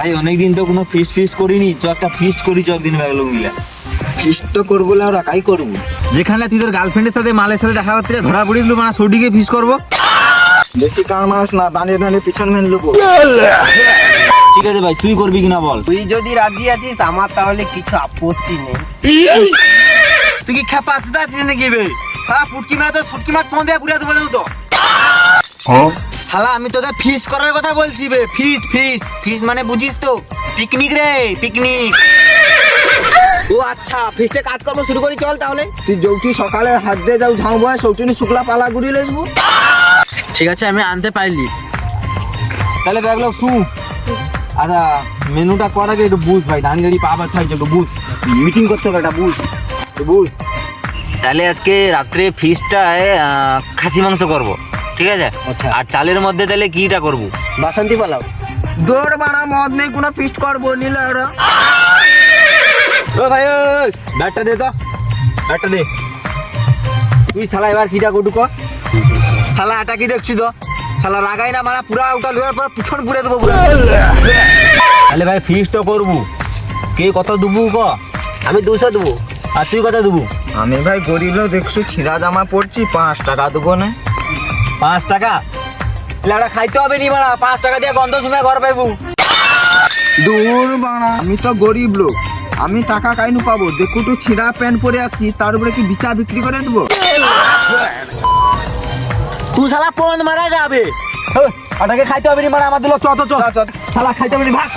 ভাই অনেকদিন তো কোনো ফিস্ট করিনি, চ একটা ফিস্ট করি চ একদিন ব্যাগ লোক মিলে। ফিস্ট তো করবো না, ওরা কাই করবো। যেখানে তুই তোর গার্লফ্রেন্ডের সাথে মালের সাথে দেখা করতে ধরা পড়ে দিল মানে সৌটিকে ফিস্ট করবো। বেশি কার মাস না, দাঁড়িয়ে দাঁড়িয়ে পিছন মেন লুবো। ঠিক আছে ভাই, তুই করবি কিনা বল। তুই যদি রাজি আছিস আমার তাহলে কিছু আপত্তি নেই। তুই কি খেপা চুদা আছিস নাকি বে? হ্যাঁ, পুটকি মারা তো সুটকি মাছ পৌঁছে পুরা দেবো না তো। শালা আমি তোকে ফিস্ট করার কথা বলছি বে। ফিস্ট ফিস্ট ফিস্ট মানে বুঝিস তো? পিকনিক রে, পিকনিক। ও আচ্ছা, ফিস্টে কাজকর্ম শুরু করি, চল তাহলে। তুই যৌটি সকালে হাত দিয়ে যাও ঝাউ বয়, সৌটিনি শুক্লা পালা গুড়ি লেসবো। ঠিক আছে, আমি আনতে পাইলি। তাহলে ব্যাগ লোক শু। আচ্ছা, মেনুটা করার আগে একটু বুঝ ভাই, ধান গাড়ি পাবার খাইছে একটু বুঝ। মিটিং করতে হবে একটা বুঝ, একটু বুঝ। তাহলে আজকে রাত্রে ফিস্টটায় খাসি মাংস করব, ঠিক আছে? আচ্ছা। আর চালের মধ্যে তাহলে কিটা করব? বাসন্তী পালাও। দৌড় বাড়া, মদ নেই কোনো ফিস্ট করবো নিলে ওরা। ও ভাই, ওই ব্যাটটা দে তো, ব্যাটটা দে। তুই শালা এবার কিটা কটু কর। শালা এটা কি দেখছি তো? শালা রাগাই না মারা, পুরা উঠা লওয়ার পর পিছন পুরে দেবো পুরা। তাহলে ভাই ফিস্ট তো করবো, কে কত দেবো ক? আমি 200 দেবো। আর তুই কত দেবো? আমি ভাই গরিব লোক, দেখছো ছিঁড়া জামা পড়ছি, 5 টাকা দেবো না। 5 টাকা? তাহলে একটা খাইতে হবে নি মারা, 5 টাকা দিয়ে গন্ধ শুনে ঘর পাইবো। দূর বাড়া, আমি তো গরিব লোক, আমি টাকা কাইনু পাবো? দেখু তো ছিঁড়া প্যান্ট পরে আসছি, তার উপরে কি বিচা বিক্রি করে দেবো? তুই শালা পন মারা যাবে। ওটাকে খাইতে হবে নি মারা, আমার দিল চ চ চ। শালা খাইতে হবে নি, ভাগ।